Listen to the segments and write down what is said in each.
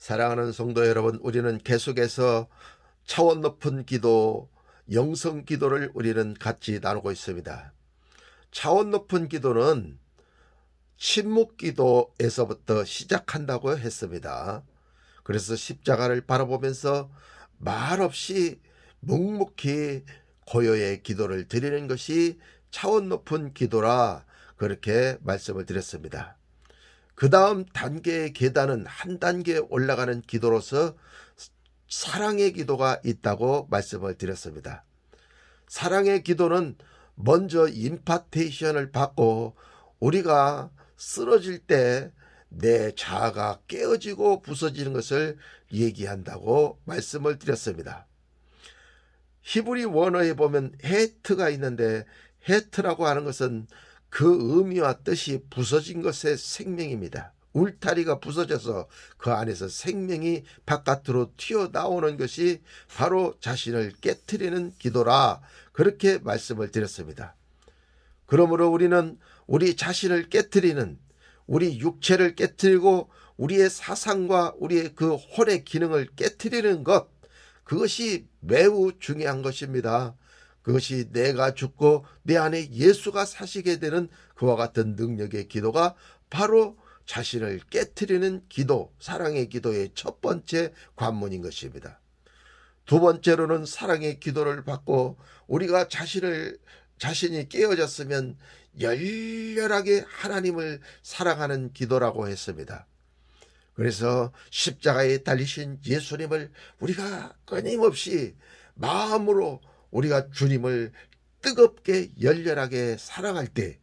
사랑하는 성도 여러분, 우리는 계속해서 차원 높은 기도, 영성 기도를 우리는 같이 나누고 있습니다. 차원 높은 기도는 침묵 기도에서부터 시작한다고 했습니다. 그래서 십자가를 바라보면서 말없이 묵묵히 고요의 기도를 드리는 것이 차원 높은 기도라, 그렇게 말씀을 드렸습니다. 그 다음 단계의 계단은 한 단계 올라가는 기도로서 사랑의 기도가 있다고 말씀을 드렸습니다. 사랑의 기도는 먼저 임파테이션을 받고 우리가 쓰러질 때 내 자아가 깨어지고 부서지는 것을 얘기한다고 말씀을 드렸습니다. 히브리 원어에 보면 헤트가 있는데, 헤트라고 하는 것은 그 의미와 뜻이 부서진 것의 생명입니다. 울타리가 부서져서 그 안에서 생명이 바깥으로 튀어나오는 것이 바로 자신을 깨트리는 기도라, 그렇게 말씀을 드렸습니다. 그러므로 우리는 우리 자신을 깨트리는, 우리 육체를 깨트리고 우리의 사상과 우리의 그 혼의 기능을 깨트리는 것, 그것이 매우 중요한 것입니다. 그것이 내가 죽고 내 안에 예수가 사시게 되는 그와 같은 능력의 기도가 바로 자신을 깨트리는 기도, 사랑의 기도의 첫 번째 관문인 것입니다. 두 번째로는 사랑의 기도를 받고 우리가 자신이 깨어졌으면 열렬하게 하나님을 사랑하는 기도라고 했습니다. 그래서 십자가에 달리신 예수님을 우리가 끊임없이 마음으로 우리가 주님을 뜨겁게 열렬하게 사랑할 때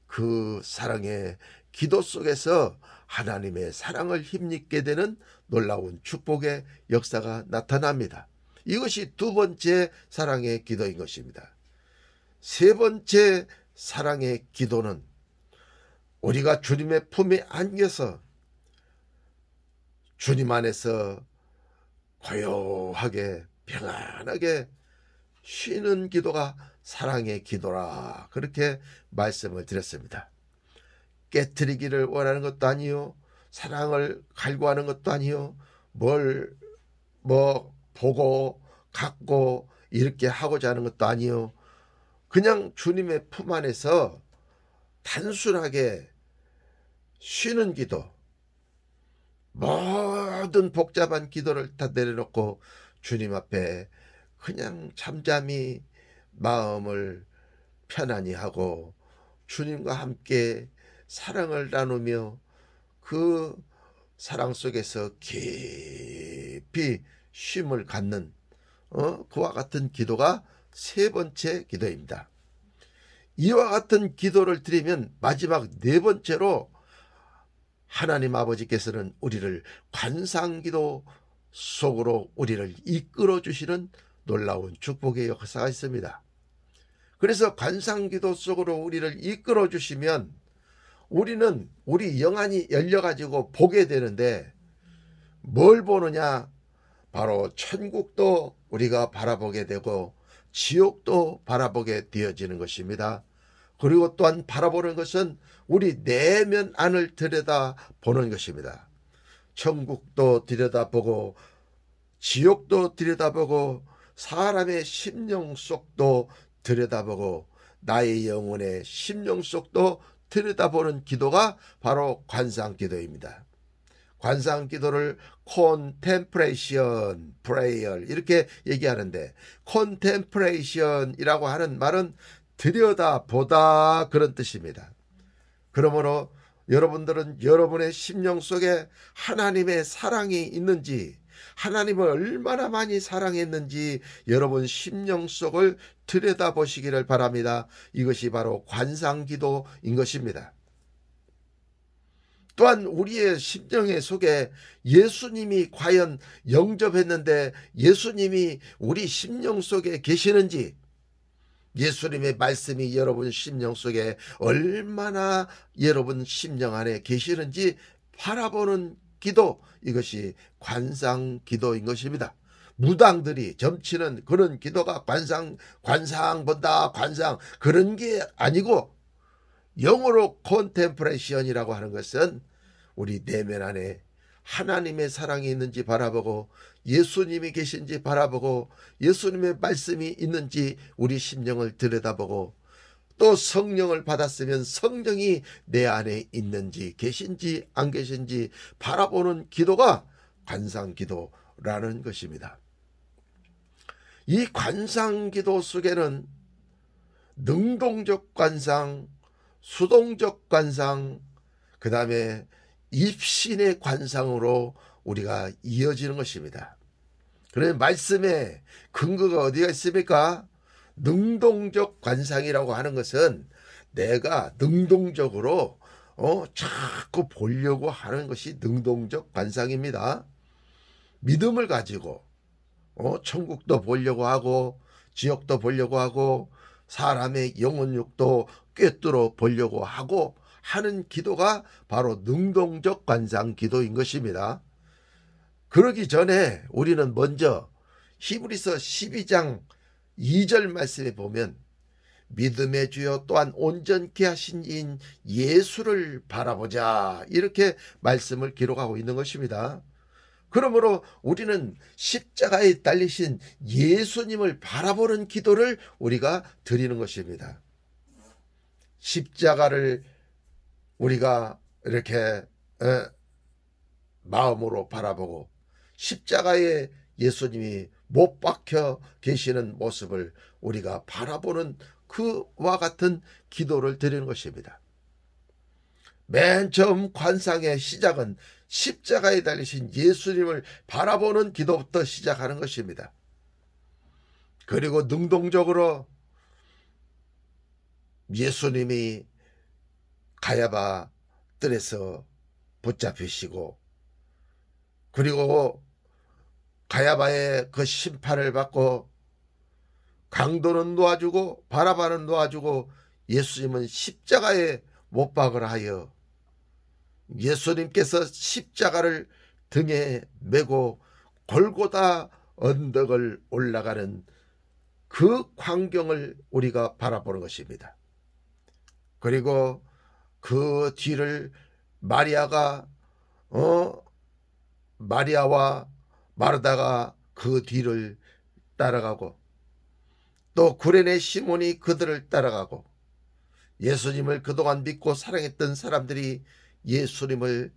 그 사랑의 기도 속에서 하나님의 사랑을 힘입게 되는 놀라운 축복의 역사가 나타납니다. 이것이 두 번째 사랑의 기도인 것입니다. 세 번째 사랑의 기도는 우리가 주님의 품에 안겨서 주님 안에서 고요하게 평안하게 쉬는 기도가 사랑의 기도라, 그렇게 말씀을 드렸습니다. 깨트리기를 원하는 것도 아니요, 사랑을 갈구하는 것도 아니요, 보고 갖고 이렇게 하고자 하는 것도 아니요, 그냥 주님의 품 안에서 단순하게 쉬는 기도, 모든 복잡한 기도를 다 내려놓고 주님 앞에 그냥 잠잠히 마음을 편안히 하고 주님과 함께 사랑을 나누며 그 사랑 속에서 깊이 쉼을 갖는 그와 같은 기도가 세 번째 기도입니다. 이와 같은 기도를 드리면 마지막 네 번째로 하나님 아버지께서는 우리를 관상기도 속으로 우리를 이끌어 주시는 놀라운 축복의 역사가 있습니다. 그래서 관상기도 속으로 우리를 이끌어 주시면 우리는 우리 영안이 열려가지고 보게 되는데, 뭘 보느냐? 바로 천국도 우리가 바라보게 되고 지옥도 바라보게 되어지는 것입니다. 그리고 또한 바라보는 것은 우리 내면 안을 들여다보는 것입니다. 천국도 들여다보고 지옥도 들여다보고 사람의 심령 속도 들여다보고 나의 영혼의 심령 속도 들여다보는 기도가 바로 관상기도입니다. 관상기도를 contemplation prayer 이렇게 얘기하는데, contemplation이라고 하는 말은 들여다보다, 그런 뜻입니다. 그러므로 여러분들은 여러분의 심령 속에 하나님의 사랑이 있는지, 하나님을 얼마나 많이 사랑했는지 여러분 심령 속을 들여다보시기를 바랍니다. 이것이 바로 관상기도인 것입니다. 또한 우리의 심령 속에 예수님이 과연 영접했는데 예수님이 우리 심령 속에 계시는지, 예수님의 말씀이 여러분 심령 속에 얼마나 여러분 심령 안에 계시는지 바라보는 기도, 이것이 관상기도인 것입니다. 무당들이 점치는 그런 기도가 관상 본다, 관상, 그런 게 아니고, 영어로 컨템플레이션이라고 하는 것은 우리 내면 안에 하나님의 사랑이 있는지 바라보고 예수님이 계신지 바라보고 예수님의 말씀이 있는지 우리 심령을 들여다보고 또 성령을 받았으면 성령이 내 안에 있는지 계신지 안 계신지 바라보는 기도가 관상기도라는 것입니다. 이 관상기도 속에는 능동적 관상, 수동적 관상, 그 다음에 입신의 관상으로 우리가 이어지는 것입니다. 그런데 말씀에 근거가 어디가 있습니까? 능동적 관상이라고 하는 것은 내가 능동적으로 자꾸 보려고 하는 것이 능동적 관상입니다. 믿음을 가지고 천국도 보려고 하고 지옥도 보려고 하고 사람의 영혼육도 꿰뚫어 보려고 하고 하는 기도가 바로 능동적 관상 기도인 것입니다. 그러기 전에 우리는 먼저 히브리서 12장 2절 말씀에 보면 믿음의 주여 또한 온전케 하신 이인 예수를 바라보자 이렇게 말씀을 기록하고 있는 것입니다. 그러므로 우리는 십자가에 달리신 예수님을 바라보는 기도를 우리가 드리는 것입니다. 십자가를 우리가 이렇게 마음으로 바라보고 십자가에 예수님이 못 박혀 계시는 모습을 우리가 바라보는 그와 같은 기도를 드리는 것입니다. 맨 처음 관상의 시작은 십자가에 달리신 예수님을 바라보는 기도부터 시작하는 것입니다. 그리고 능동적으로 예수님이 가야바 뜰에서 붙잡히시고 그리고 가야바의 그 심판을 받고 강도는 놓아주고 바라바는 놓아주고 예수님은 십자가에 못 박으라 하여 예수님께서 십자가를 등에 메고 골고다 언덕을 올라가는 그 광경을 우리가 바라보는 것입니다. 그리고 그 뒤를 마리아와 마르다가 그 뒤를 따라가고 또 구레네 시몬이 그들을 따라가고 예수님을 그동안 믿고 사랑했던 사람들이 예수님을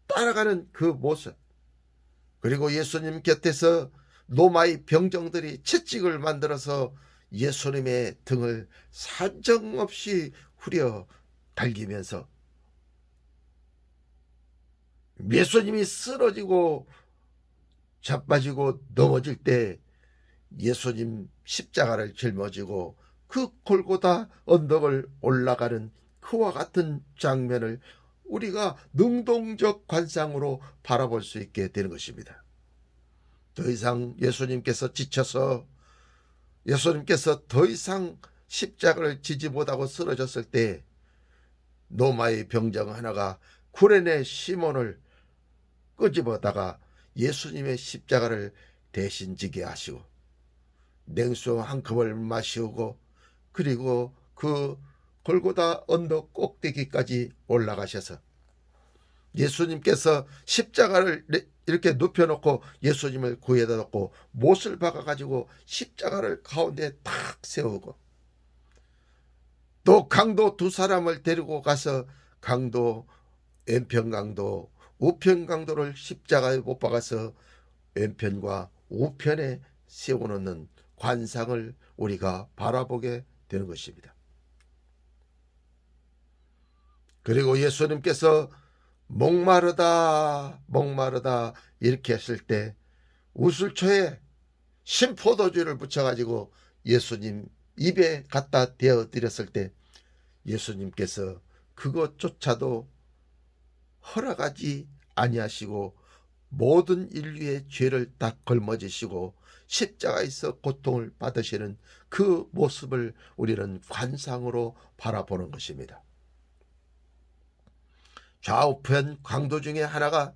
따라가는 그 모습, 그리고 예수님 곁에서 로마의 병정들이 채찍을 만들어서 예수님의 등을 사정없이 후려 갈기면서 예수님이 쓰러지고 자빠지고 넘어질 때 예수님 십자가를 짊어지고 그 골고다 언덕을 올라가는 그와 같은 장면을 우리가 능동적 관상으로 바라볼 수 있게 되는 것입니다. 더 이상 예수님께서 지쳐서 예수님께서 더 이상 십자가를 지지 못하고 쓰러졌을 때 로마의 병정 하나가 구레네 시몬을 끄집어다가 예수님의 십자가를 대신 지게 하시고 냉수 한 컵을 마시고 그리고 그 골고다 언덕 꼭대기까지 올라가셔서 예수님께서 십자가를 이렇게 눕혀놓고 예수님을 구에다 놓고 못을 박아가지고 십자가를 가운데 탁 세우고 또 강도 두 사람을 데리고 가서 강도 왼편 강도 우편 강도를 십자가에 못 박아서 왼편과 우편에 세워놓는 관상을 우리가 바라보게 되는 것입니다. 그리고 예수님께서 목마르다 목마르다 이렇게 했을 때 우슬초에 신포도주를 붙여가지고 예수님 입에 갖다 대어 드렸을 때 예수님께서 그것조차도 허락하지 아니하시고 모든 인류의 죄를 다 걸머지시고 십자가에서 고통을 받으시는 그 모습을 우리는 관상으로 바라보는 것입니다. 좌우편 강도 중에 하나가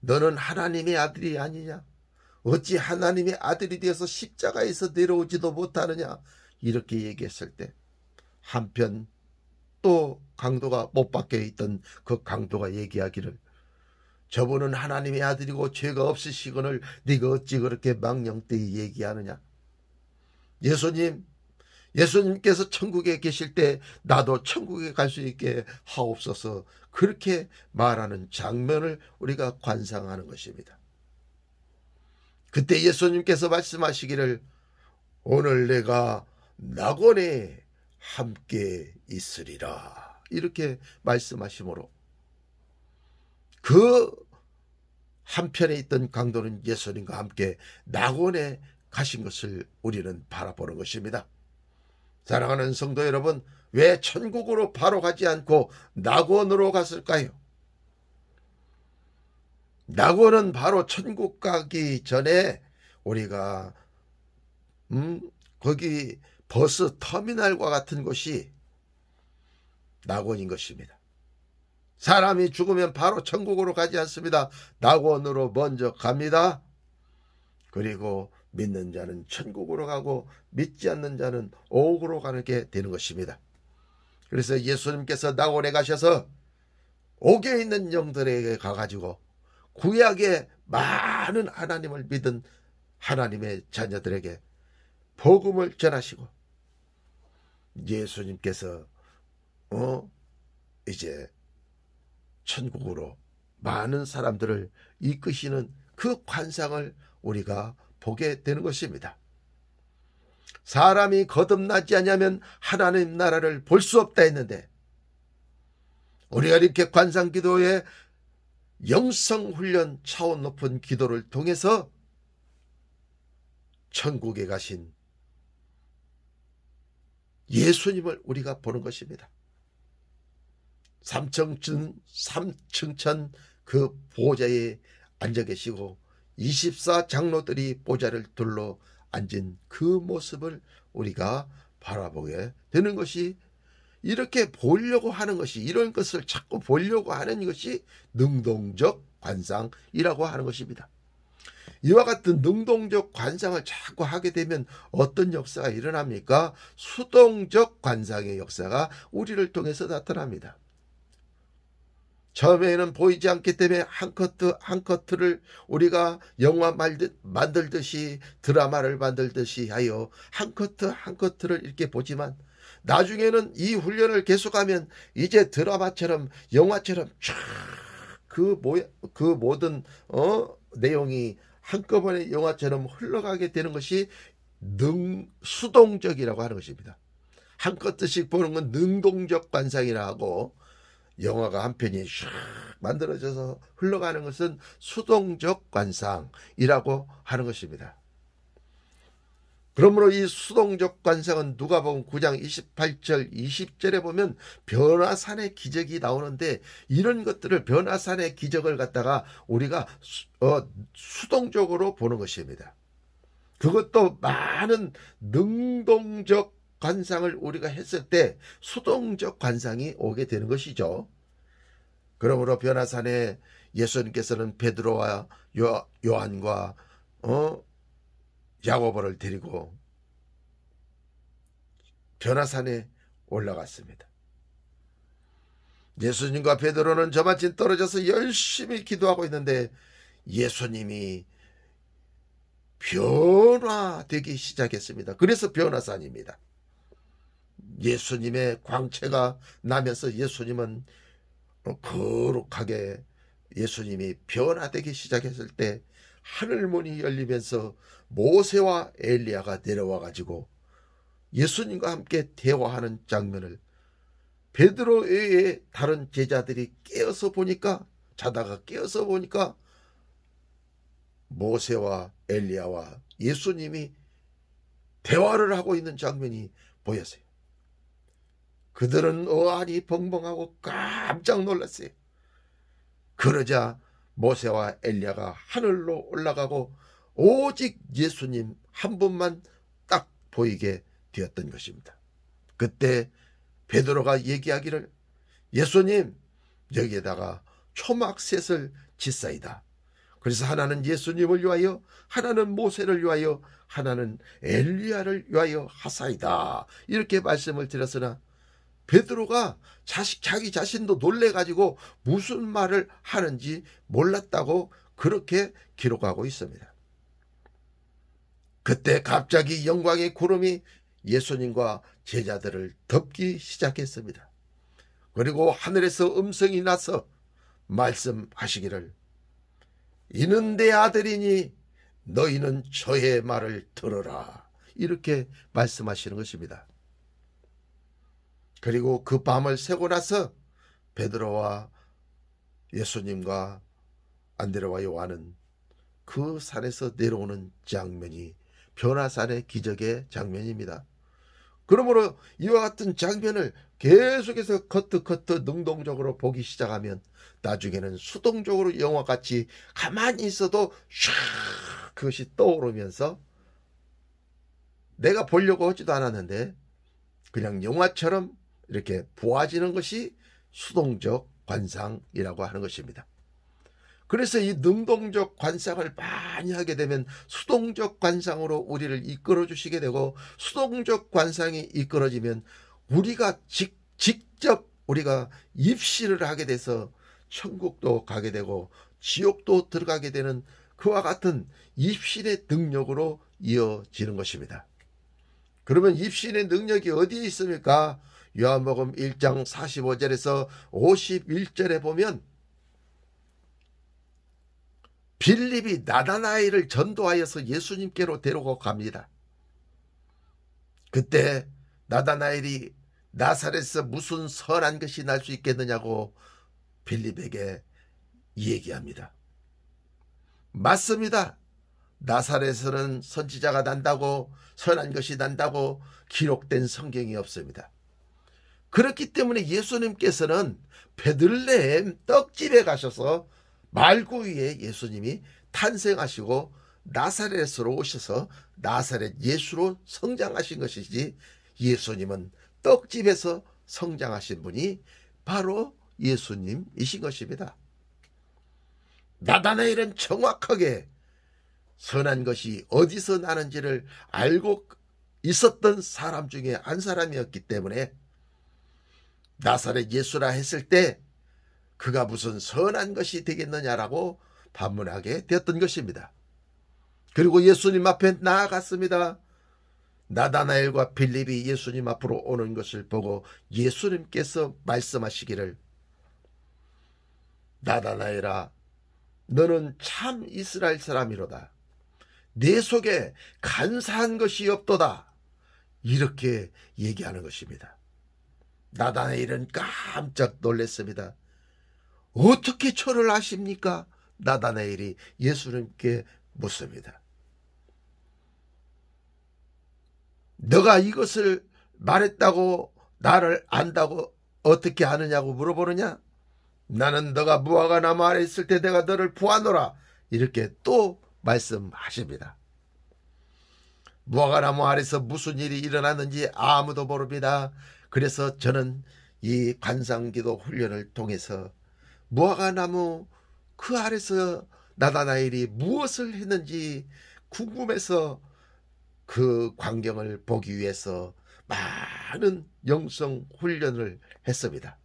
너는 하나님의 아들이 아니냐? 어찌 하나님의 아들이 되어서 십자가에서 내려오지도 못하느냐? 이렇게 얘기했을 때 한편 또 강도가 못 박혀 있던 그 강도가 얘기하기를 저분은 하나님의 아들이고 죄가 없으시거늘 네가 어찌 그렇게 망령되이 얘기하느냐. 예수님께서 천국에 계실 때 나도 천국에 갈 수 있게 하옵소서, 그렇게 말하는 장면을 우리가 관상하는 것입니다. 그때 예수님께서 말씀하시기를 오늘 내가 낙원에 함께 있으리라, 이렇게 말씀하시므로 그 한편에 있던 강도는 예수님과 함께 낙원에 가신 것을 우리는 바라보는 것입니다. 사랑하는 성도 여러분, 왜 천국으로 바로 가지 않고 낙원으로 갔을까요? 낙원은 바로 천국 가기 전에 우리가 거기 버스 터미널과 같은 곳이 낙원인 것입니다. 사람이 죽으면 바로 천국으로 가지 않습니다. 낙원으로 먼저 갑니다. 그리고 믿는 자는 천국으로 가고 믿지 않는 자는 옥으로 가게 되는 것입니다. 그래서 예수님께서 낙원에 가셔서 옥에 있는 영들에게 가가지고 구약의 많은 하나님을 믿은 하나님의 자녀들에게 복음을 전하시고 예수님께서 이제 천국으로 많은 사람들을 이끄시는 그 관상을 우리가 보게 되는 것입니다. 사람이 거듭나지 않으면 하나님 나라를 볼 수 없다 했는데, 우리가 이렇게 관상기도에 영성훈련 차원 높은 기도를 통해서 천국에 가신 예수님을 우리가 보는 것입니다. 삼층천 그 보좌에 앉아 계시고 24장로들이 보좌를 둘러 앉은 그 모습을 우리가 바라보게 되는 것이, 이렇게 보려고 하는 것이, 이런 것을 자꾸 보려고 하는 것이 능동적 관상이라고 하는 것입니다. 이와 같은 능동적 관상을 자꾸 하게 되면 어떤 역사가 일어납니까? 수동적 관상의 역사가 우리를 통해서 나타납니다. 처음에는 보이지 않기 때문에 한 커트를 우리가 영화 만들듯이 드라마를 만들듯이 하여 한 커트를 이렇게 보지만, 나중에는 이 훈련을 계속하면 이제 드라마처럼 영화처럼 쫙 그 모든 내용이 한꺼번에 영화처럼 흘러가게 되는 것이 수동적이라고 하는 것입니다. 한 커트씩 보는 건 능동적 관상이라 하고, 영화가 한 편이 샥 만들어져서 흘러가는 것은 수동적 관상이라고 하는 것입니다. 그러므로 이 수동적 관상은 누가복음 9장 28절 20절에 보면 변화산의 기적이 나오는데, 이런 것들을 변화산의 기적을 갖다가 우리가 수동적으로 보는 것입니다. 그것도 많은 능동적 관상을 우리가 했을 때 수동적 관상이 오게 되는 것이죠. 그러므로 변화산에 예수님께서는 베드로와 요한과 야고보를 데리고 변화산에 올라갔습니다. 예수님과 베드로는 저만치 떨어져서 열심히 기도하고 있는데 예수님이 변화되기 시작했습니다. 그래서 변화산입니다. 예수님의 광채가 나면서 예수님은 거룩하게 예수님이 변화되기 시작했을 때 하늘문이 열리면서 모세와 엘리야가 내려와 가지고 예수님과 함께 대화하는 장면을 베드로 외에 다른 제자들이 자다가 깨어서 보니까 모세와 엘리야와 예수님이 대화를 하고 있는 장면이 보였어요. 그들은 어안이 벙벙하고 깜짝 놀랐어요. 그러자 모세와 엘리야가 하늘로 올라가고 오직 예수님 한 분만 딱 보이게 되었던 것입니다. 그때 베드로가 얘기하기를, 예수님, 여기에다가 초막셋을 짓사이다. 그래서 하나는 예수님을 위하여, 하나는 모세를 위하여, 하나는 엘리야를 위하여 하사이다. 이렇게 말씀을 드렸으나 베드로가 자기 자신도 놀래가지고 무슨 말을 하는지 몰랐다고 그렇게 기록하고 있습니다. 그때 갑자기 영광의 구름이 예수님과 제자들을 덮기 시작했습니다. 그리고 하늘에서 음성이 나서 말씀하시기를, 이는 내 아들이니 너희는 저의 말을 들으라. 이렇게 말씀하시는 것입니다. 그리고 그 밤을 새고 나서 베드로와 예수님과 안드레와 요한은 그 산에서 내려오는 장면이 변화산의 기적의 장면입니다. 그러므로 이와 같은 장면을 계속해서 커트 능동적으로 보기 시작하면 나중에는 수동적으로 영화같이 가만히 있어도 샥 그것이 떠오르면서 내가 보려고 하지도 않았는데 그냥 영화처럼 이렇게 보아지는 것이 수동적 관상이라고 하는 것입니다. 그래서 이 능동적 관상을 많이 하게 되면 수동적 관상으로 우리를 이끌어 주시게 되고, 수동적 관상이 이끌어지면 우리가 직접 우리가 입시를 하게 돼서 천국도 가게 되고 지옥도 들어가게 되는 그와 같은 입신의 능력으로 이어지는 것입니다. 그러면 입신의 능력이 어디에 있습니까? 요한복음 1장 45절에서 51절에 보면 빌립이 나다나엘을 전도하여서 예수님께로 데리고 갑니다. 그때 나다나엘이 나사렛에서 무슨 선한 것이 날 수 있겠느냐고 빌립에게 얘기합니다. 맞습니다. 나사렛에서는 선지자가 난다고, 선한 것이 난다고 기록된 성경이 없습니다. 그렇기 때문에 예수님께서는 베들레헴 떡집에 가셔서 말구 위에 예수님이 탄생하시고 나사렛으로 오셔서 나사렛 예수로 성장하신 것이지, 예수님은 떡집에서 성장하신 분이 바로 예수님이신 것입니다. 나다나엘은 정확하게 선한 것이 어디서 나는지를 알고 있었던 사람 중에 한 사람이었기 때문에 나사렛 예수라 했을 때 그가 무슨 선한 것이 되겠느냐라고 반문하게 되었던 것입니다. 그리고 예수님 앞에 나아갔습니다. 나다나엘과 빌립이 예수님 앞으로 오는 것을 보고 예수님께서 말씀하시기를, 나다나엘아, 너는 참 이스라엘 사람이로다. 내 속에 간사한 것이 없도다. 이렇게 얘기하는 것입니다. 나다나엘은 깜짝 놀랐습니다. 어떻게 저를 아십니까? 나다나엘이 예수님께 묻습니다. 너가 이것을 말했다고 나를 안다고 어떻게 아느냐고 물어보느냐? 나는 너가 무화과 나무 아래 있을 때 내가 너를 보았노라. 이렇게 또 말씀하십니다. 무화과 나무 아래서 무슨 일이 일어났는지 아무도 모릅니다. 그래서 저는 이 관상기도 훈련을 통해서 무화과 나무 그 아래서 나다나엘이 무엇을 했는지 궁금해서 그 광경을 보기 위해서 많은 영성 훈련을 했습니다.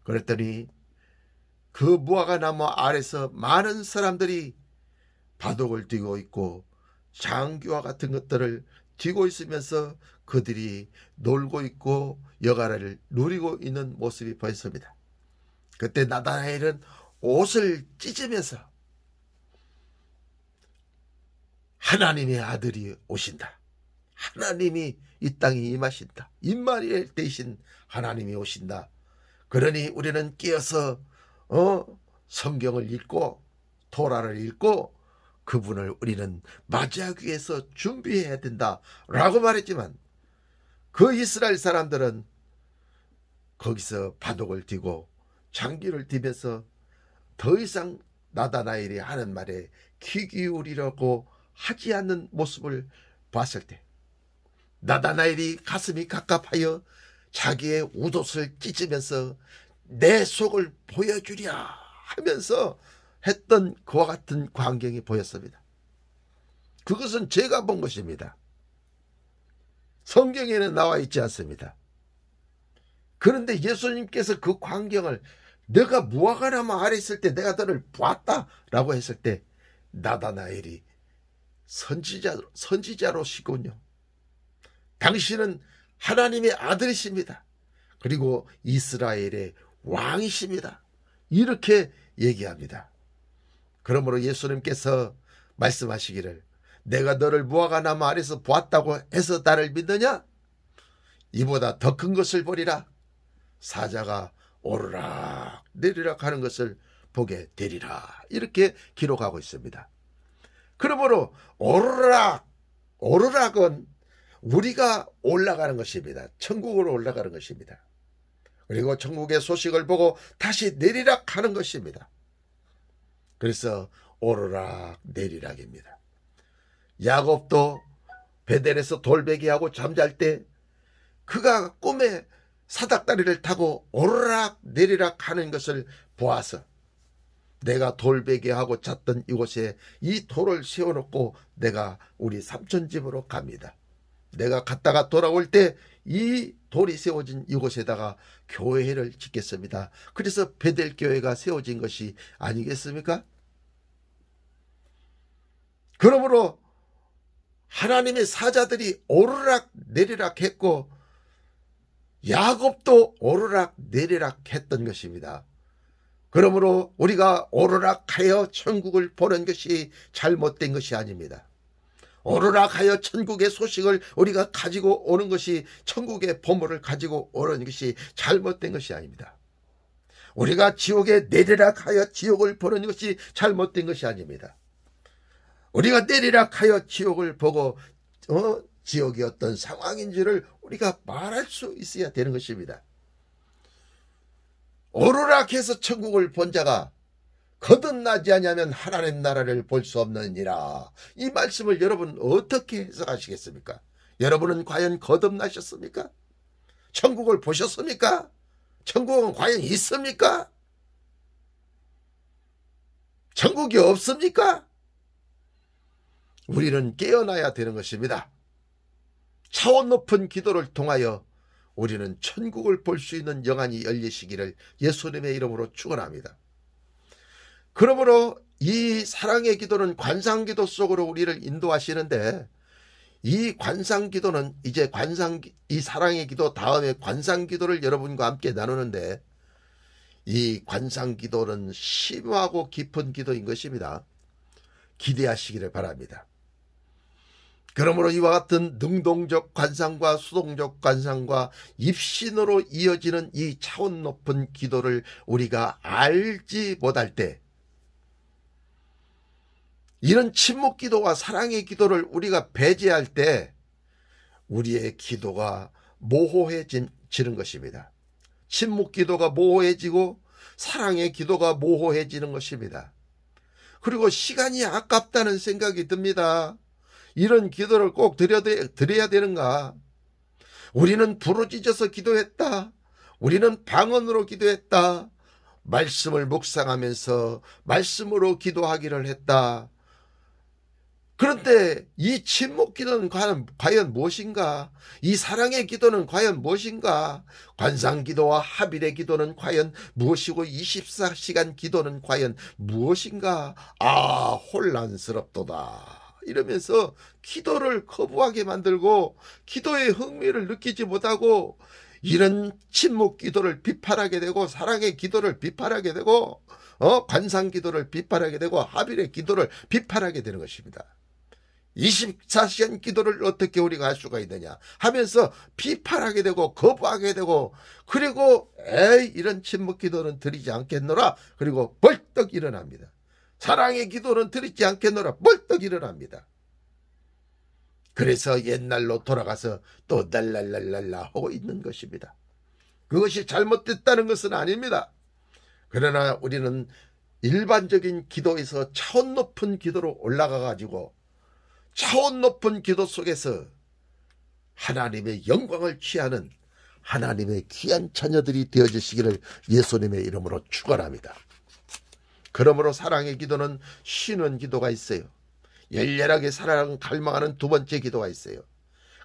그랬더니 그 무화과 나무 아래서 많은 사람들이 바둑을 쥐고 있고 장기와 같은 것들을 쥐고 있으면서 그들이 놀고 있고 여가를 누리고 있는 모습이 보였습니다. 그때 나다나엘은 옷을 찢으면서 하나님의 아들이 오신다. 하나님이 이 땅에 임하신다. 임마누엘 되신 하나님이 오신다. 그러니 우리는 깨어서 성경을 읽고 토라를 읽고 그분을 우리는 맞이하기 위해서 준비해야 된다라고 말했지만, 그 이스라엘 사람들은 거기서 바둑을 쥐고 장기를 쥐면서 더 이상 나다나엘이 하는 말에 귀 기울이려고 하지 않는 모습을 봤을 때 나다나엘이 가슴이 갑갑하여 자기의 웃옷을 찢으면서 내 속을 보여주랴 하면서 했던 그와 같은 광경이 보였습니다. 그것은 제가 본 것입니다. 성경에는 나와 있지 않습니다. 그런데 예수님께서 그 광경을 너가 무화과나무 아래 있을 때 내가 너를 보았다라고 했을 때 나다나엘이 선지자로시군요. 당신은 하나님의 아들이십니다. 그리고 이스라엘의 왕이십니다. 이렇게 얘기합니다. 그러므로 예수님께서 말씀하시기를 내가 너를 무화과나무 아래서 보았다고 해서 나를 믿느냐? 이보다 더 큰 것을 보리라. 사자가 오르락 내리락 하는 것을 보게 되리라. 이렇게 기록하고 있습니다. 그러므로 오르락은 우리가 올라가는 것입니다. 천국으로 올라가는 것입니다. 그리고 천국의 소식을 보고 다시 내리락 하는 것입니다. 그래서 오르락 내리락입니다. 야곱도 베델에서 돌베개하고 잠잘 때 그가 꿈에 사닥다리를 타고 오르락 내리락 하는 것을 보아서 내가 돌베개하고 잤던 이곳에 이 돌을 세워놓고 내가 우리 삼촌 집으로 갑니다. 내가 갔다가 돌아올 때 이 돌이 세워진 이곳에다가 교회를 짓겠습니다. 그래서 베델 교회가 세워진 것이 아니겠습니까? 그러므로 하나님의 사자들이 오르락 내리락 했고 야곱도 오르락 내리락 했던 것입니다. 그러므로 우리가 오르락하여 천국을 보는 것이 잘못된 것이 아닙니다. 오르락하여 천국의 소식을 우리가 가지고 오는 것이 천국의 보물을 가지고 오는 것이 잘못된 것이 아닙니다. 우리가 지옥에 내리락하여 지옥을 보는 것이 잘못된 것이 아닙니다. 우리가 내리락하여 지옥을 보고 지옥이 어떤 상황인지를 우리가 말할 수 있어야 되는 것입니다. 오르락해서 천국을 본 자가 거듭나지 아니하면 하나님 나라를 볼 수 없느니라. 이 말씀을 여러분 어떻게 해석하시겠습니까? 여러분은 과연 거듭나셨습니까? 천국을 보셨습니까? 천국은 과연 있습니까? 천국이 없습니까? 우리는 깨어나야 되는 것입니다. 차원 높은 기도를 통하여 우리는 천국을 볼 수 있는 영안이 열리시기를 예수님의 이름으로 축원합니다. 그러므로 이 사랑의 기도는 관상기도 속으로 우리를 인도하시는데 이 관상기도는 이제 이 사랑의 기도 다음에 관상기도를 여러분과 함께 나누는데 이 관상기도는 심하고 깊은 기도인 것입니다. 기대하시기를 바랍니다. 그러므로 이와 같은 능동적 관상과 수동적 관상과 입신으로 이어지는 이 차원 높은 기도를 우리가 알지 못할 때 이런 침묵 기도와 사랑의 기도를 우리가 배제할 때 우리의 기도가 모호해지는 것입니다. 침묵 기도가 모호해지고 사랑의 기도가 모호해지는 것입니다. 그리고 시간이 아깝다는 생각이 듭니다. 이런 기도를 꼭 드려야 되는가? 우리는 부르짖어서 기도했다. 우리는 방언으로 기도했다. 말씀을 묵상하면서 말씀으로 기도하기를 했다. 그런데 이 침묵 기도는 과연 무엇인가? 이 사랑의 기도는 과연 무엇인가? 관상 기도와 하빌의 기도는 과연 무엇이고 24시간 기도는 과연 무엇인가? 아, 혼란스럽도다. 이러면서 기도를 거부하게 만들고 기도의 흥미를 느끼지 못하고 이런 침묵 기도를 비판하게 되고 사랑의 기도를 비판하게 되고 관상 기도를 비판하게 되고 하빌의 기도를 비판하게 되는 것입니다. 24시간 기도를 어떻게 우리가 할 수가 있느냐 하면서 비판하게 되고 거부하게 되고 그리고 이런 침묵 기도는 드리지 않겠노라 그리고 벌떡 일어납니다. 사랑의 기도는 드리지 않겠노라 벌떡 일어납니다. 그래서 옛날로 돌아가서 또 날랄랄랄라 하고 있는 것입니다. 그것이 잘못됐다는 것은 아닙니다. 그러나 우리는 일반적인 기도에서 차원 높은 기도로 올라가 가지고 차원 높은 기도 속에서 하나님의 영광을 취하는 하나님의 귀한 자녀들이 되어주시기를 예수님의 이름으로 축원합니다. 그러므로 사랑의 기도는 쉬는 기도가 있어요. 열렬하게 사랑 갈망하는 두 번째 기도가 있어요.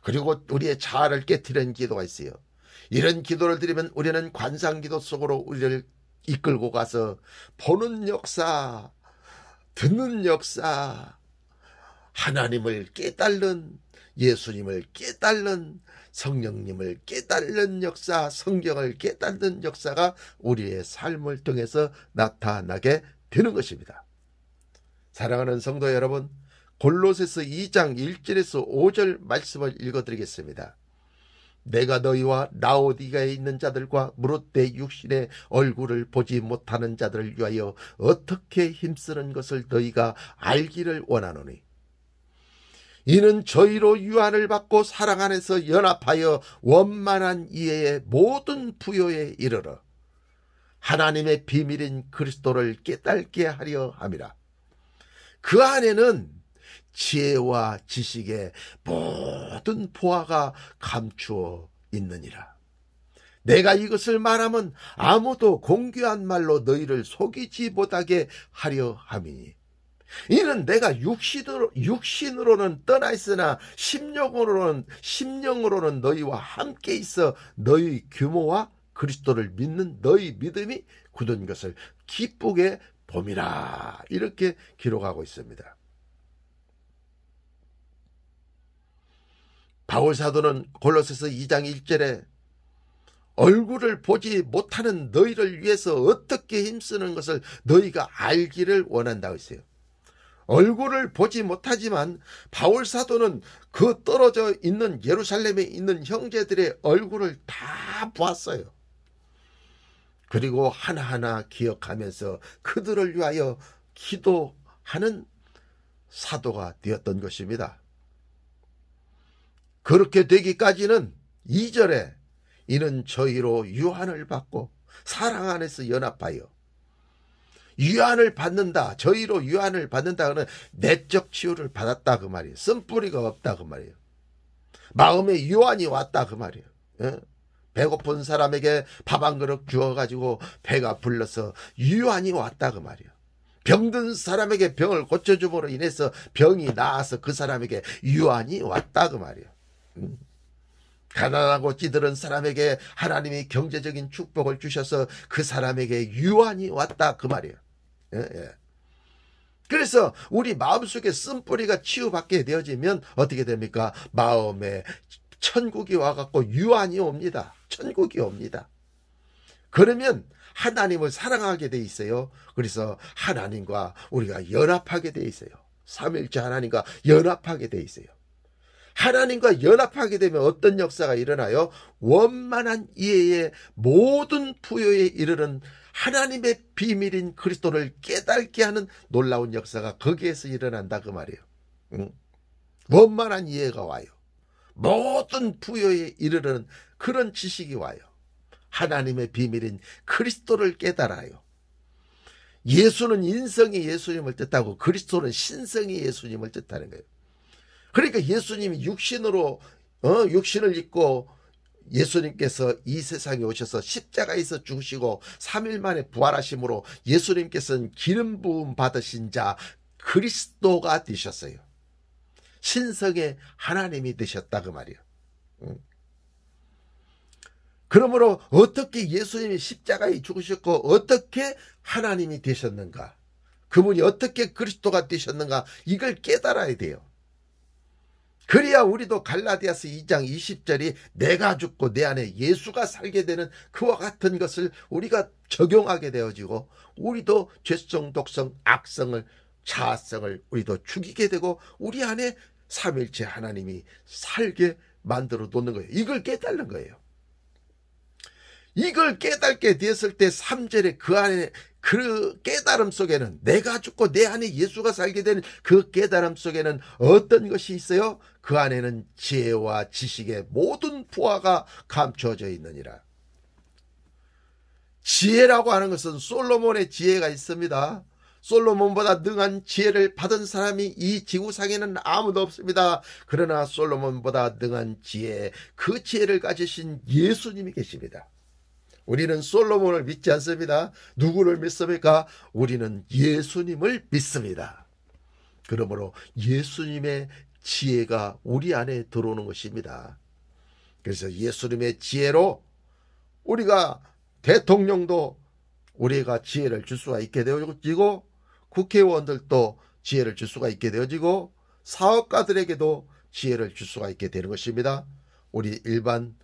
그리고 우리의 자아를 깨트리는 기도가 있어요. 이런 기도를 드리면 우리는 관상기도 속으로 우리를 이끌고 가서 보는 역사, 듣는 역사, 하나님을 깨달는, 예수님을 깨달는, 성령님을 깨달는 역사, 성경을 깨달는 역사가 우리의 삶을 통해서 나타나게 되는 것입니다. 사랑하는 성도 여러분, 골로새서 2장 1절에서 5절 말씀을 읽어드리겠습니다. 내가 너희와 라오디가에 있는 자들과 무릇 내 육신의 얼굴을 보지 못하는 자들을 위하여 어떻게 힘쓰는 것을 너희가 알기를 원하노니, 이는 저희로 유한을 받고 사랑 안에서 연합하여 원만한 이해의 모든 부요에 이르러 하나님의 비밀인 그리스도를 깨닫게 하려 함이라. 그 안에는 지혜와 지식의 모든 보화가 감추어 있느니라. 내가 이것을 말하면 아무도 공교한 말로 너희를 속이지 못하게 하려 함이니, 이는 내가 육신으로는 떠나 있으나 심령으로는 너희와 함께 있어 너희 규모와 그리스도를 믿는 너희 믿음이 굳은 것을 기쁘게 봄이라. 이렇게 기록하고 있습니다. 바울 사도는 골로새서 2장 1절에 얼굴을 보지 못하는 너희를 위해서 어떻게 힘쓰는 것을 너희가 알기를 원한다고 했어요. 얼굴을 보지 못하지만 바울 사도는 그 떨어져 있는 예루살렘에 있는 형제들의 얼굴을 다 보았어요. 그리고 하나하나 기억하면서 그들을 위하여 기도하는 사도가 되었던 것입니다. 그렇게 되기까지는 2절에 이는 저희로 유한을 받고 사랑 안에서 연합하여, 유한을 받는다, 저희로 유한을 받는다는 내적 치유를 받았다 그 말이에요. 쓴뿌리가 없다 그 말이에요. 마음에 유한이 왔다 그 말이에요. 배고픈 사람에게 밥 한 그릇 주어가지고 배가 불러서 유한이 왔다 그 말이에요. 병든 사람에게 병을 고쳐줌으로 인해서 병이 나아서 그 사람에게 유한이 왔다 그 말이에요. 가난하고 찌들은 사람에게 하나님이 경제적인 축복을 주셔서 그 사람에게 유한이 왔다 그 말이에요. 그래서 우리 마음속에 쓴뿌리가 치유받게 되어지면 어떻게 됩니까? 마음에 천국이 와갖고 유한이 옵니다. 천국이 옵니다. 그러면 하나님을 사랑하게 돼 있어요. 그래서 하나님과 우리가 연합하게 돼 있어요. 삼위일체 하나님과 연합하게 돼 있어요. 하나님과 연합하게 되면 어떤 역사가 일어나요? 원만한 이해의 모든 부요에 이르는 하나님의 비밀인 그리스도를 깨닫게 하는 놀라운 역사가 거기에서 일어난다 그 말이에요. 원만한 이해가 와요. 모든 부요에 이르는 그런 지식이 와요. 하나님의 비밀인 그리스도를 깨달아요. 예수는 인성이 예수님을 뜻하고 그리스도는 신성이 예수님을 뜻하는 거예요. 그러니까 예수님이 육신을 입고 예수님께서 이 세상에 오셔서 십자가에서 죽으시고 3일 만에 부활하심으로 예수님께서는 기름 부음 받으신 자 그리스도가 되셨어요. 신성의 하나님이 되셨다 그 말이에요. 그러므로 어떻게 예수님이 십자가에 죽으셨고 어떻게 하나님이 되셨는가, 그분이 어떻게 그리스도가 되셨는가, 이걸 깨달아야 돼요. 그래야 우리도 갈라디아서 2장 20절이 내가 죽고 내 안에 예수가 살게 되는 그와 같은 것을 우리가 적용하게 되어지고, 우리도 죄성, 독성, 악성을, 자아성을 우리도 죽이게 되고 우리 안에 삼일체 하나님이 살게 만들어 놓는 거예요. 이걸 깨달는 거예요. 이걸 깨닫게 되었을 때 3절에 그 안에 그 깨달음 속에는, 내가 죽고 내 안에 예수가 살게 되는 그 깨달음 속에는 어떤 것이 있어요? 그 안에는 지혜와 지식의 모든 부하가 감춰져 있느니라. 지혜라고 하는 것은 솔로몬의 지혜가 있습니다. 솔로몬보다 능한 지혜를 받은 사람이 이 지구상에는 아무도 없습니다. 그러나 솔로몬보다 능한 지혜, 그 지혜를 가지신 예수님이 계십니다. 우리는 솔로몬을 믿지 않습니다. 누구를 믿습니까? 우리는 예수님을 믿습니다. 그러므로 예수님의 지혜가 우리 안에 들어오는 것입니다. 그래서 예수님의 지혜로 우리가 대통령도 우리가 지혜를 줄 수가 있게 되어지고, 국회의원들도 지혜를 줄 수가 있게 되어지고, 사업가들에게도 지혜를 줄 수가 있게 되는 것입니다. 우리 일반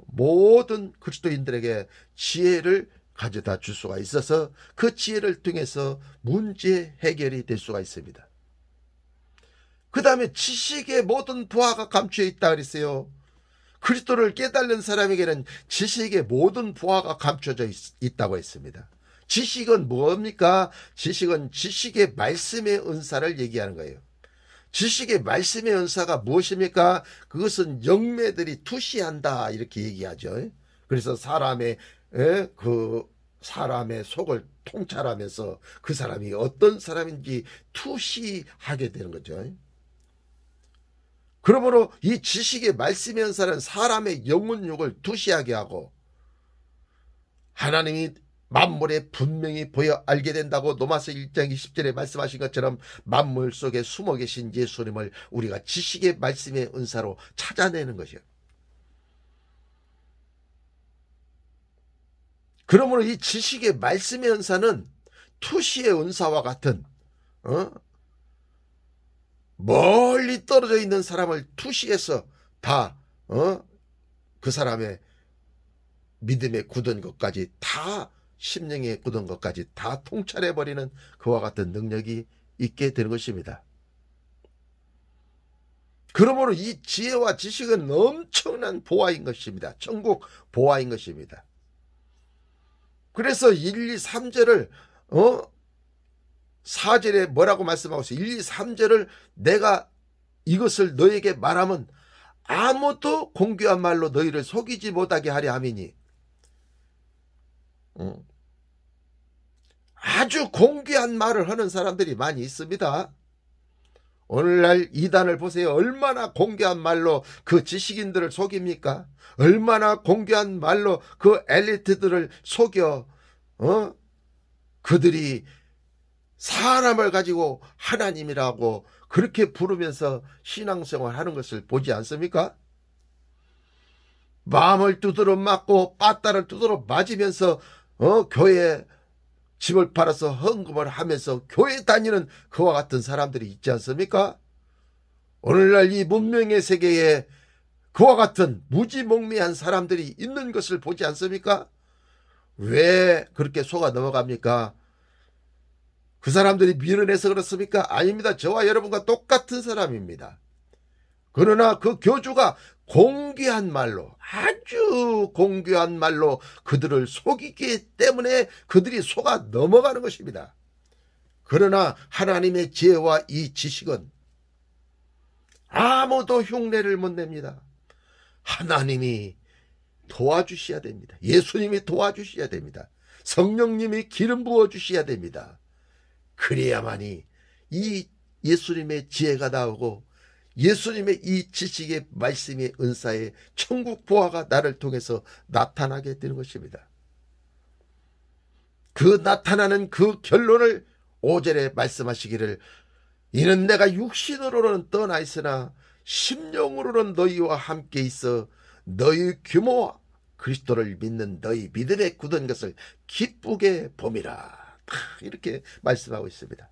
모든 그리스도인들에게 지혜를 가져다 줄 수가 있어서 그 지혜를 통해서 문제 해결이 될 수가 있습니다. 그 다음에 지식의 모든 부하가 감추어 있다 그랬어요. 그리스도를 깨달는 사람에게는 지식의 모든 부하가 감춰져 있다고 했습니다. 지식은 뭡니까? 지식은 지식의 말씀의 은사를 얘기하는 거예요. 지식의 말씀의 은사가 무엇입니까? 그것은 영매들이 투시한다 이렇게 얘기하죠. 그래서 사람의 속을 통찰하면서 그 사람이 어떤 사람인지 투시하게 되는 거죠. 그러므로 이 지식의 말씀의 은사는 사람의 영혼욕을 투시하게 하고, 하나님이 만물에 분명히 보여 알게 된다고 로마서 1장 20절에 말씀하신 것처럼 만물 속에 숨어 계신 예수님을 우리가 지식의 말씀의 은사로 찾아내는 것이요. 그러므로 이 지식의 말씀의 은사는 투시의 은사와 같은 멀리 떨어져 있는 사람을 투시해서 다 그 사람의 믿음에 굳은 것까지 다, 심령에 굳은 것까지 다 통찰해버리는 그와 같은 능력이 있게 되는 것입니다. 그러므로 이 지혜와 지식은 엄청난 보화인 것입니다. 천국 보화인 것입니다. 그래서 1, 2, 3절을 4절에 뭐라고 말씀하고 있어요? 1, 2, 3절을 내가 이것을 너에게 말하면 아무도 공교한 말로 너희를 속이지 못하게 하려 함이니. 아주 공교한 말을 하는 사람들이 많이 있습니다. 오늘날 이단을 보세요. 얼마나 공교한 말로 그 지식인들을 속입니까? 얼마나 공교한 말로 그 엘리트들을 속여 그들이 사람을 가지고 하나님이라고 그렇게 부르면서 신앙생활 하는 것을 보지 않습니까? 마음을 두드러 맞고 빠따를 두드러 맞으면서 교회 집을 팔아서 헌금을 하면서 교회 다니는 그와 같은 사람들이 있지 않습니까? 오늘날 이 문명의 세계에 그와 같은 무지몽매한 사람들이 있는 것을 보지 않습니까? 왜 그렇게 속아 넘어갑니까? 그 사람들이 미련해서 그렇습니까? 아닙니다. 저와 여러분과 똑같은 사람입니다. 그러나 그 교주가 공교한 말로, 아주 공교한 말로 그들을 속이기 때문에 그들이 속아 넘어가는 것입니다. 그러나 하나님의 지혜와 이 지식은 아무도 흉내를 못 냅니다. 하나님이 도와주셔야 됩니다. 예수님이 도와주셔야 됩니다. 성령님이 기름 부어주셔야 됩니다. 그래야만이 이 예수님의 지혜가 나오고 예수님의 이 지식의 말씀의 은사의 천국 보화가 나를 통해서 나타나게 되는 것입니다. 그 나타나는 그 결론을 5절에 말씀하시기를 이는 내가 육신으로는 떠나 있으나 심령으로는 너희와 함께 있어 너희 규모와 그리스도를 믿는 너희 믿음에 굳은 것을 기쁘게 봄이라. 이렇게 말씀하고 있습니다.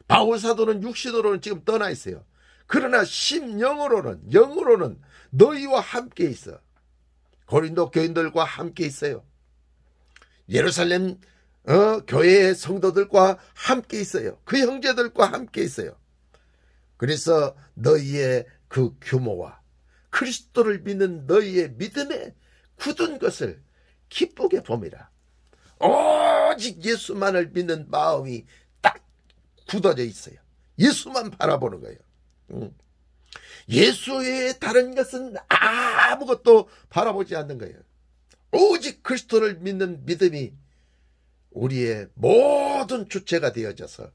바울 사도는 육신으로는 지금 떠나 있어요. 그러나 심령으로는, 영으로는 너희와 함께 있어. 고린도 교인들과 함께 있어요. 예루살렘 교회의 성도들과 함께 있어요. 그 형제들과 함께 있어요. 그래서 너희의 그 규모와 그리스도를 믿는 너희의 믿음에 굳은 것을 기쁘게 봄이라. 오직 예수만을 믿는 마음이 딱 굳어져 있어요. 예수만 바라보는 거예요. 예수 외에 다른 것은 아무것도 바라보지 않는 거예요. 오직 그리스도를 믿는 믿음이 우리의 모든 주체가 되어져서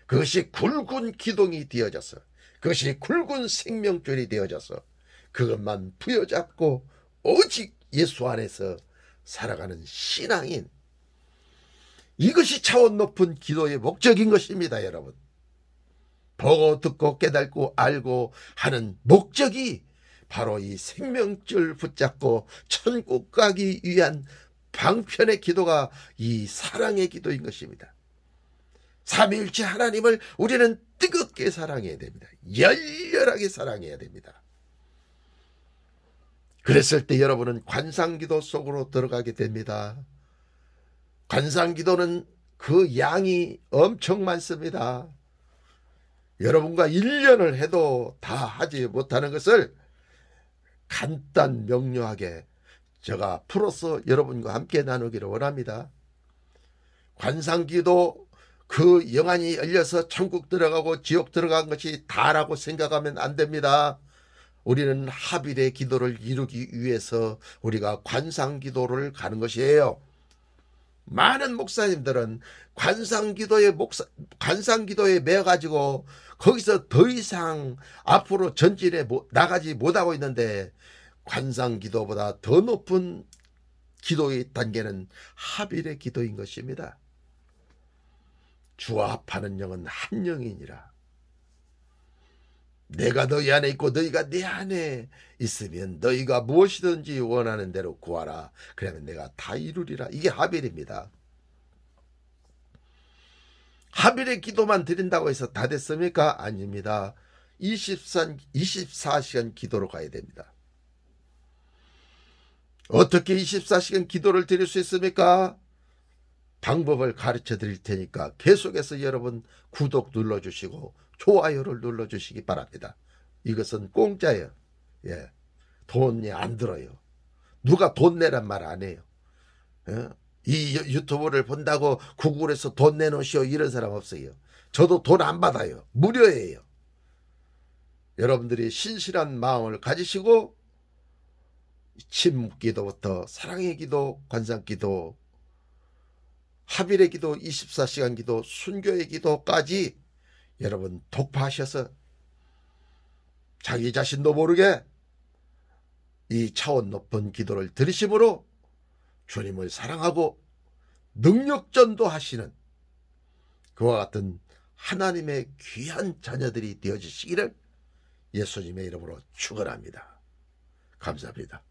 그것이 굵은 기둥이 되어져서 그것이 굵은 생명줄이 되어져서 그것만 부여잡고 오직 예수 안에서 살아가는 신앙인, 이것이 차원 높은 기도의 목적인 것입니다. 여러분, 보고 듣고 깨닫고 알고 하는 목적이 바로 이 생명줄 붙잡고 천국 가기 위한 방편의 기도가 이 사랑의 기도인 것입니다. 삼위일체 하나님을 우리는 뜨겁게 사랑해야 됩니다. 열렬하게 사랑해야 됩니다. 그랬을 때 여러분은 관상기도 속으로 들어가게 됩니다. 관상기도는 그 양이 엄청 많습니다. 여러분과 1년을 해도 다 하지 못하는 것을 간단 명료하게 제가 풀어서 여러분과 함께 나누기를 원합니다. 관상기도 그 영안이 열려서 천국 들어가고 지옥 들어간 것이 다라고 생각하면 안 됩니다. 우리는 하빌의 기도를 이루기 위해서 우리가 관상기도를 가는 것이에요. 많은 목사님들은 관상기도에 매가지고 거기서 더 이상 앞으로 전진해 나가지 못하고 있는데, 관상기도보다 더 높은 기도의 단계는 하빌의 기도인 것입니다. 주와 합하는 영은 한 영이니라. 내가 너희 안에 있고 너희가 내 안에 있으면 너희가 무엇이든지 원하는 대로 구하라. 그러면 내가 다 이루리라. 이게 하빌입니다. 하빌의 기도만 드린다고 해서 다 됐습니까? 아닙니다. 24시간 기도로 가야 됩니다. 어떻게 24시간 기도를 드릴 수 있습니까? 방법을 가르쳐 드릴 테니까 계속해서 여러분 구독 눌러주시고 좋아요를 눌러주시기 바랍니다. 이것은 공짜예요. 예, 돈이 안 들어요. 누가 돈 내란 말 안 해요. 예? 이 유튜브를 본다고 구글에서 돈 내놓으시오 이런 사람 없어요. 저도 돈 안 받아요. 무료예요. 여러분들이 신실한 마음을 가지시고 침묵기도부터 사랑의 기도, 관상기도, 하빌의 기도, 24시간 기도, 순교의 기도까지 여러분 독파하셔서 자기 자신도 모르게 이 차원 높은 기도를 들으심으로 주님을 사랑하고 능력전도 하시는 그와 같은 하나님의 귀한 자녀들이 되어주시기를 예수님의 이름으로 축원합니다. 감사합니다.